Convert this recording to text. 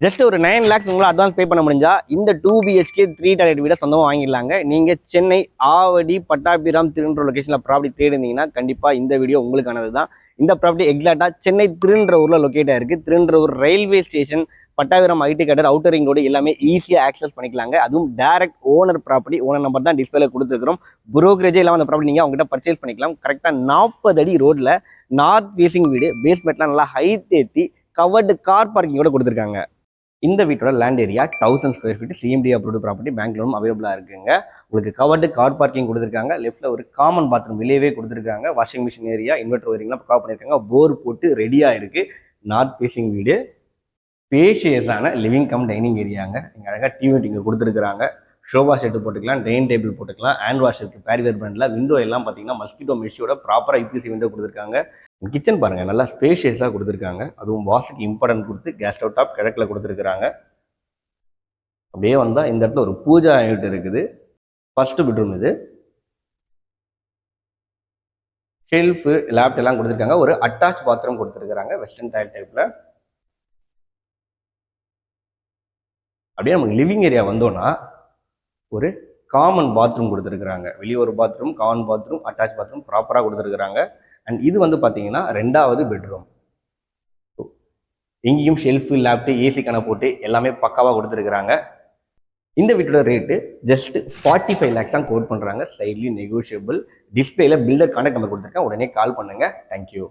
Just ஒரு 9 lakhs உங்களை advance pay பண்ண முடிஞ்சா இந்த 2 BHK 3 டாய்லெட் வீட சொந்தமாக வாங்கிடலாங்க. நீங்கள் சென்னை ஆவடி பட்டாபிராம் திருன்ற லொக்கேஷனில் ப்ராப்பர்ட்டி தேடிருந்தீங்கன்னா கண்டிப்பாக இந்த வீடியோ உங்களுக்கானது தான். இந்த ப்ராப்பர்ட்டி எக்ஸாக்டாக சென்னை திருன்ற ஊரில் லொக்கேட் ஆயிருக்கு. திருன்ற ஊர் ரயில்வே ஸ்டேஷன், பட்டாபிராம் ஐடி கடர், அவுட்டர் ரிங் ரோடு எல்லாமே ஈஸியாக ஆக்சஸ் பண்ணிக்கலாங்க. அதுவும் direct owner property. Owner number தான் டிஸ்பிளேல கொடுத்துருக்கிறோம். புரோக்கரேஜே இல்லாமல் அந்த ப்ராப்பர்ட்டி நீங்கள் அவங்ககிட்ட பர்ச்சேஸ் பண்ணிக்கலாம். கரெக்டாக 40 அடி ரோட்டில் நார்த் ஃபேசிங் வீடு, பேஸ்மெண்ட்லாம் நல்லா ஹைட் ஏற்றி கவர்டு கார் பார்க்கிங்கோட கொடுத்துருக்காங்க. இந்த வீட்டோட land area 1000 square feet, CMD approved property, bank லோனும் அவைலபிளாக இருக்குங்க. உங்களுக்கு கவர்டு கார் பார்க்கிங் கொடுத்துருக்காங்க. லெஃப்ட்டில் ஒரு காமன் பாத்ரூம் வெளியவே கொடுத்துருக்காங்க. வாஷிங் மிஷின் ஏரியா, இன்வெர்டர் ஒயரிங்லாம் பக்கா பண்ணியிருக்காங்க. போர் போட்டு ரெடியாக இருக்குது. நார்த் ஃபேசிங் வீடு, ஸ்பேஷியஸான லிவிங் கம் டைனிங் ஏரியாங்க. இங்கே அழகாக டிவி இங்கே கொடுத்துருக்காங்க. ஷோபா செட்டு போட்டுக்கலாம், டைனிங் டேபிள் போட்டுக்கலாம், ஹேண்ட் வாஷ் இருக்குது பேரிவேர் பிராண்டில். விண்டோ எல்லாம் பார்த்தீங்கன்னா மஸ்கிட்டோ மெஷியோட ப்ராப்பராக ஐபிசி விண்டோ கொடுத்துருக்காங்க. கிச்சன் பாருங்கள், நல்லா ஸ்பேஷியஸாக கொடுத்துருக்காங்க. அதுவும் வாஷுக்கு இம்பார்ட்டன்ட் கொடுத்து கேஸ் ஸ்டவ் டாப் கிழக்கில் கொடுத்துருக்குறாங்க. அப்படியே வந்தால் இந்த இடத்துல ஒரு பூஜா யூனிட் இருக்குது. ஃபர்ஸ்ட் பெட்ரூம் இது. ஷெல்ஃபு, லேப்ட் எல்லாம் கொடுத்துருக்காங்க. ஒரு அட்டாச் பாத்ரூம் கொடுத்துருக்குறாங்க வெஸ்டர்ன் டைல் டைப்பில். அப்படியே நமக்கு லிவிங் ஏரியா வந்தோன்னா ஒரு காமன் பாத்ரூம் கொடுத்துருக்குறாங்க. வெளியே ஒரு bathroom, common bathroom, attach bathroom ப்ராப்பராக கொடுத்துருக்குறாங்க. அண்ட் இது வந்து பார்த்தீங்கன்னா 2வது பெட்ரூம். இங்கேயும் ஷெல்ஃபு, லேப்டு, ஏசி கணக்கு போட்டு எல்லாமே பக்காவாக கொடுத்துருக்குறாங்க. இந்த வீட்டோட ரேட்டு ஜஸ்ட் 45 lakhs தான் கோட் பண்ணுறாங்க. Slightly negotiable. டிஸ்பிளேல பில்டர் கான்டாக்ட் நம்பர் கொடுத்துருக்கேன். உடனே கால் பண்ணுங்கள். தேங்க்யூ.